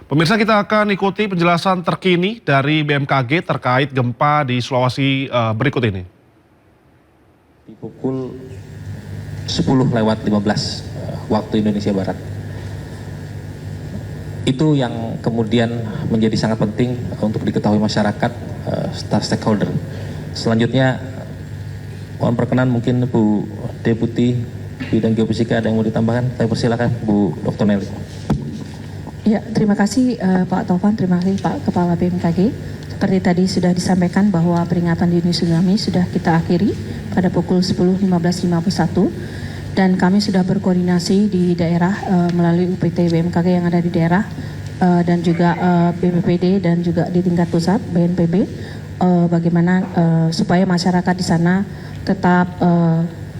Pemirsa, kita akan ikuti penjelasan terkini dari BMKG terkait gempa di Sulawesi berikut ini. Di pukul 10:15 waktu Indonesia Barat. Itu yang kemudian menjadi sangat penting untuk diketahui masyarakat, stakeholder. Selanjutnya, mohon perkenan mungkin Bu Deputi Bidang Geofisika ada yang mau ditambahkan. Saya persilakan Bu Dr. Nelly. Ya, terima kasih Pak Taufan, terima kasih Pak Kepala BMKG. Seperti tadi sudah disampaikan bahwa peringatan dini tsunami sudah kita akhiri pada pukul 10:15.51 dan kami sudah berkoordinasi di daerah melalui UPT BMKG yang ada di daerah dan juga BPPD dan juga di tingkat pusat BNPB bagaimana supaya masyarakat di sana tetap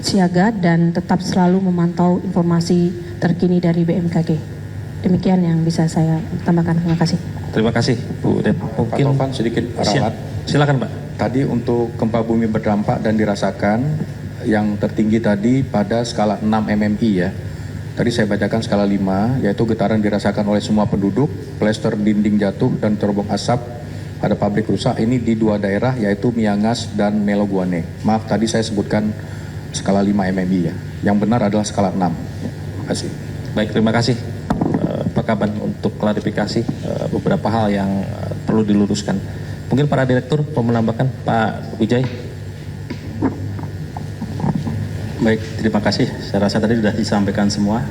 siaga dan tetap selalu memantau informasi terkini dari BMKG. Demikian yang bisa saya tambahkan. Terima kasih. Terima kasih Bu Dep. Mungkin Pak Taufan sedikit ralat. Silakan Pak. Tadi untuk gempa bumi berdampak dan dirasakan yang tertinggi tadi pada skala 6 MMI ya. Tadi saya bacakan skala 5, yaitu getaran dirasakan oleh semua penduduk, plester dinding jatuh dan terbang asap pada pabrik rusak. Ini di dua daerah yaitu Miangas dan Meloguane. Maaf tadi saya sebutkan skala 5 MMI ya. Yang benar adalah skala 6. Ya, terima kasih. Baik, terima kasih Pak Kaban untuk klarifikasi beberapa hal yang perlu diluruskan. Mungkin para direktur mau menambahkan, Pak Wijay. Baik, terima kasih. Saya rasa tadi sudah disampaikan semua.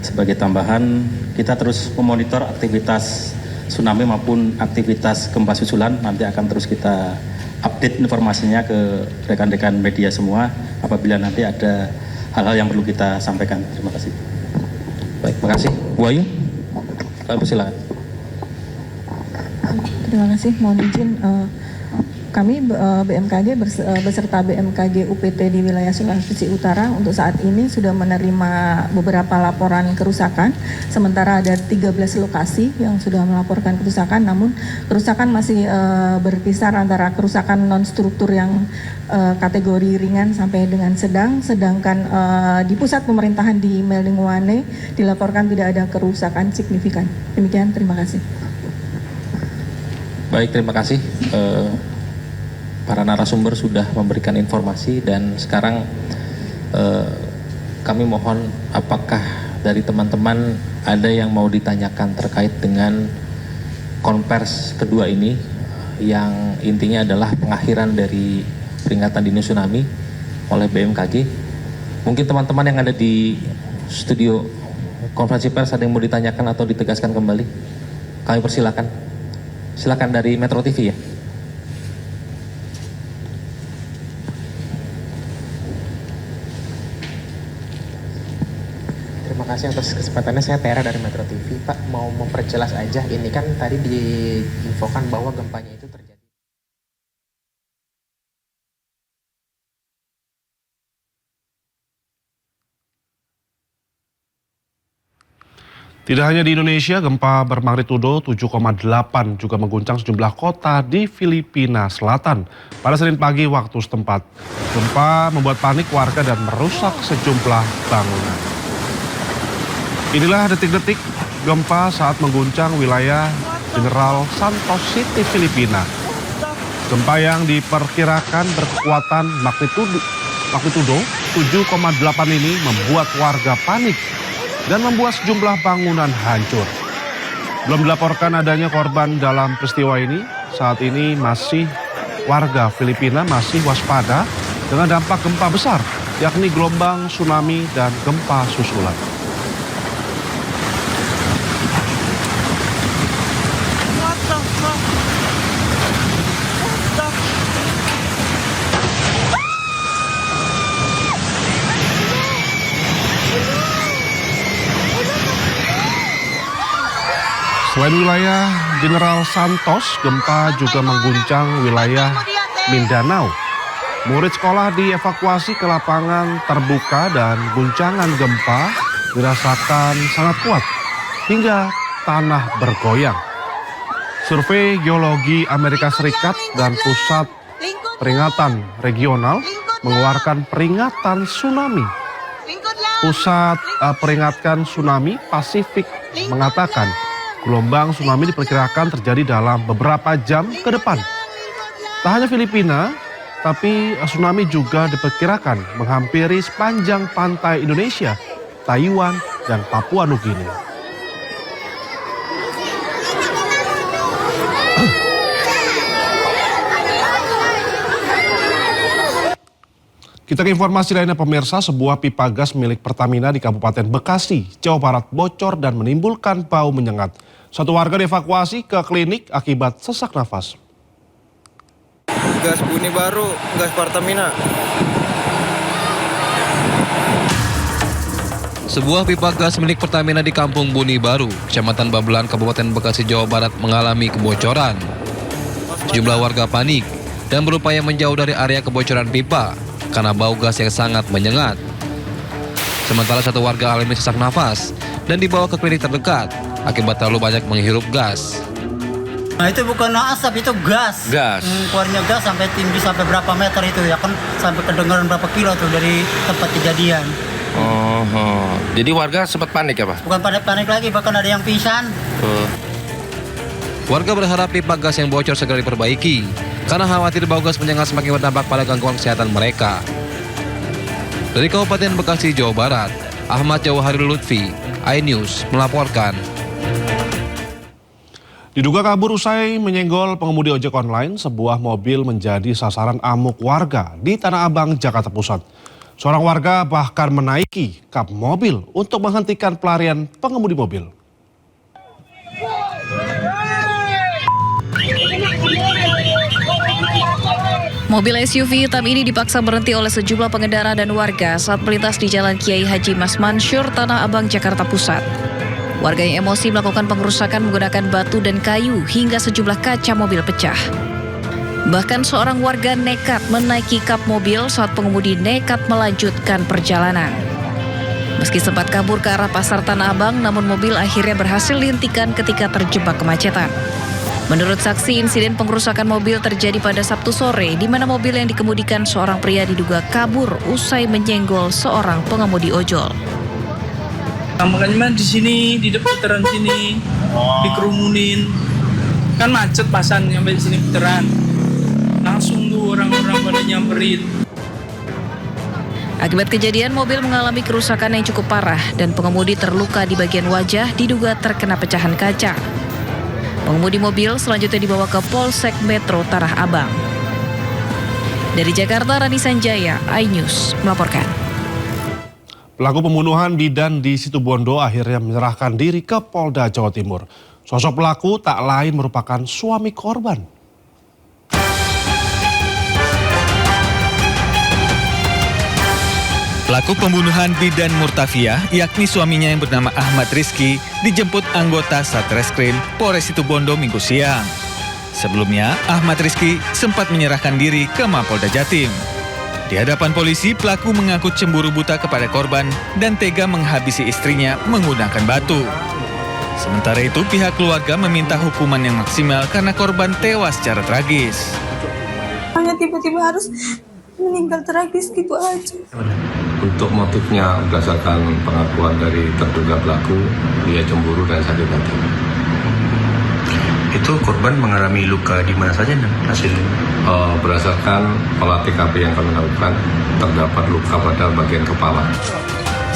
Sebagai tambahan, kita terus memonitor aktivitas tsunami maupun aktivitas gempa susulan. Nanti akan terus kita update informasinya ke rekan-rekan media semua apabila nanti ada hal-hal yang perlu kita sampaikan. Terima kasih. Baik, terima kasih. Bu Ayu, silakan. Terima kasih. Mohon izin kami BMKG beserta BMKG UPT di wilayah Sulawesi Utara untuk saat ini sudah menerima beberapa laporan kerusakan. Sementara ada 13 lokasi yang sudah melaporkan kerusakan, namun kerusakan masih berkisar antara kerusakan non-struktur yang kategori ringan sampai dengan sedang. Sedangkan di pusat pemerintahan di Meloguane dilaporkan tidak ada kerusakan signifikan. Demikian, terima kasih. Baik, terima kasih. Para narasumber sudah memberikan informasi dan sekarang kami mohon apakah dari teman-teman ada yang mau ditanyakan terkait dengan konvers kedua ini yang intinya adalah pengakhiran dari peringatan dini tsunami oleh BMKG. Mungkin teman-teman yang ada di studio konferensi pers ada yang mau ditanyakan atau ditegaskan kembali? Kami persilakan. Silakan dari Metro TV ya. Terima kasih atas kesempatannya. Saya Tera dari Metro TV. Pak, mau memperjelas aja, ini kan tadi diinfokan bahwa gempanya itu terjadi. Tidak hanya di Indonesia, gempa bermagnitudo 7,8 juga mengguncang sejumlah kota di Filipina Selatan pada Senin pagi waktu setempat. Gempa membuat panik warga dan merusak sejumlah bangunan. Inilah detik-detik gempa saat mengguncang wilayah General Santos City, Filipina. Gempa yang diperkirakan berkekuatan magnitudo 7,8 ini membuat warga panik dan membuat sejumlah bangunan hancur. Belum dilaporkan adanya korban dalam peristiwa ini. Saat ini warga Filipina masih waspada dengan dampak gempa besar, yakni gelombang tsunami dan gempa susulan. Selain wilayah General Santos, gempa juga mengguncang wilayah Mindanao. Murid sekolah dievakuasi ke lapangan terbuka dan guncangan gempa dirasakan sangat kuat hingga tanah bergoyang. Survei Geologi Amerika Serikat dan Pusat Peringatan Regional mengeluarkan peringatan tsunami. Pusat Peringatkan Tsunami Pasifik mengatakan Gelombang tsunami diperkirakan terjadi dalam beberapa jam ke depan. Tak hanya Filipina, tapi tsunami juga diperkirakan menghampiri sepanjang pantai Indonesia, Taiwan, dan Papua Nugini. Kita ke informasi lainnya pemirsa, sebuah pipa gas milik Pertamina di Kabupaten Bekasi, Jawa Barat bocor dan menimbulkan bau menyengat. Satu warga dievakuasi ke klinik akibat sesak nafas. Gas Buni Baru, gas Pertamina. Sebuah pipa gas milik Pertamina di Kampung Buni Baru, Kecamatan Babelan, Kabupaten Bekasi, Jawa Barat mengalami kebocoran. Sejumlah warga panik dan berupaya menjauh dari area kebocoran pipa karena bau gas yang sangat menyengat. Sementara satu warga alami sesak nafas dan dibawa ke klinik terdekat akibat terlalu banyak menghirup gas. Nah itu bukan asap, itu gas. Keluarnya gas sampai tinggi sampai berapa meter itu ya kan, sampai kedengaran berapa kilo tuh dari tempat kejadian. Jadi warga sempat panik ya Pak? Bukan panik lagi, bahkan ada yang pingsan. Warga berharap pipa gas yang bocor segera diperbaiki karena khawatir bau gas menyengat semakin berdampak pada gangguan kesehatan mereka. Dari Kabupaten Bekasi, Jawa Barat, Ahmad Jawahari Lutfi, iNews melaporkan. Diduga kabur usai menyenggol pengemudi ojek online, sebuah mobil menjadi sasaran amuk warga di Tanah Abang, Jakarta Pusat. Seorang warga bahkan menaiki kap mobil untuk menghentikan pelarian pengemudi mobil. Mobil SUV hitam ini dipaksa berhenti oleh sejumlah pengendara dan warga saat melintas di Jalan Kiai Haji Mas Mansur, Tanah Abang, Jakarta Pusat. Warga yang emosi melakukan pengerusakan menggunakan batu dan kayu hingga sejumlah kaca mobil pecah. Bahkan seorang warga nekat menaiki kap mobil saat pengemudi nekat melanjutkan perjalanan. Meski sempat kabur ke arah Pasar Tanah Abang, namun mobil akhirnya berhasil dihentikan ketika terjebak kemacetan. Menurut saksi, insiden pengerusakan mobil terjadi pada Sabtu sore, di mana mobil yang dikemudikan seorang pria diduga kabur usai menyenggol seorang pengemudi ojol. Makanya di sini, di depan putaran sini, dikerumunin, kan macet pasan sampai di sini putaran. Langsung tuh orang-orang pada nyamperin. Akibat kejadian, mobil mengalami kerusakan yang cukup parah dan pengemudi terluka di bagian wajah diduga terkena pecahan kaca. Pengemudi mobil selanjutnya dibawa ke Polsek Metro Tanah Abang. Dari Jakarta, Rani Sanjaya, iNews melaporkan. Pelaku pembunuhan bidan di Situbondo akhirnya menyerahkan diri ke Polda Jawa Timur. Sosok pelaku tak lain merupakan suami korban. Pelaku pembunuhan bidan Murtafiah, yakni suaminya yang bernama Ahmad Rizky, dijemput anggota Satreskrim Polres Situbondo Minggu siang. Sebelumnya, Ahmad Rizky sempat menyerahkan diri ke Mapolda Jatim. Di hadapan polisi, pelaku mengaku cemburu buta kepada korban dan tega menghabisi istrinya menggunakan batu. Sementara itu, pihak keluarga meminta hukuman yang maksimal karena korban tewas secara tragis. Hanya tiba-tiba harus meninggal tragis gitu aja. Untuk motifnya berdasarkan pengakuan dari terduga pelaku, dia cemburu dan sakit hati. Itu korban mengalami luka di mana saja hasilnya? Berdasarkan olah TKP yang kami lakukan, terdapat luka pada bagian kepala.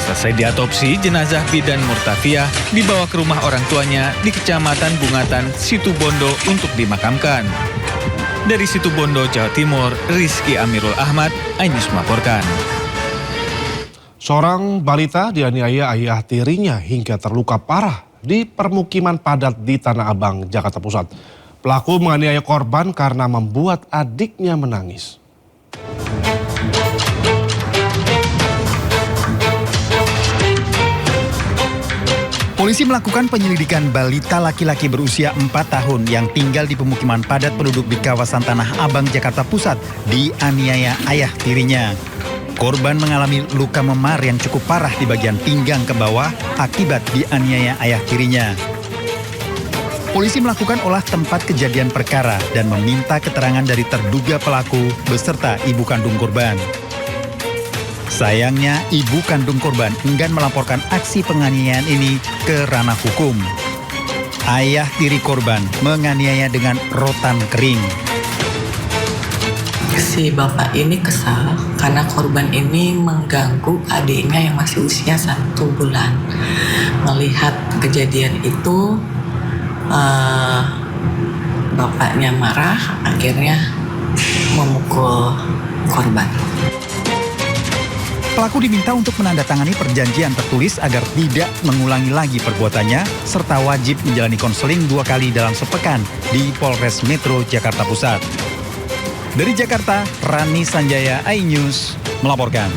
Selesai diatopsi, jenazah bidan Murtafiah dibawa ke rumah orang tuanya di Kecamatan Bungatan, Situbondo untuk dimakamkan. Dari Situbondo, Jawa Timur, Rizky Amirul Ahmad, iNews melaporkan. Seorang balita dianiaya ayah tirinya hingga terluka parah di permukiman padat di Tanah Abang, Jakarta Pusat. Pelaku menganiaya korban karena membuat adiknya menangis. Polisi melakukan penyelidikan balita laki-laki berusia 4 tahun yang tinggal di pemukiman padat penduduk di kawasan Tanah Abang, Jakarta Pusat, dianiaya ayah tirinya. Korban mengalami luka memar yang cukup parah di bagian pinggang ke bawah akibat dianiaya ayah tirinya. Polisi melakukan olah tempat kejadian perkara dan meminta keterangan dari terduga pelaku beserta ibu kandung korban. Sayangnya, ibu kandung korban enggan melaporkan aksi penganiayaan ini ke ranah hukum. Ayah tiri korban menganiaya dengan rotan kering. Si bapak ini kesal karena korban ini mengganggu adiknya yang masih usia 1 bulan. Melihat kejadian itu, bapaknya marah, akhirnya memukul korban. Pelaku diminta untuk menandatangani perjanjian tertulis agar tidak mengulangi lagi perbuatannya, serta wajib menjalani konseling 2 kali dalam sepekan di Polres Metro Jakarta Pusat. Dari Jakarta, Rani Sanjaya, iNews melaporkan.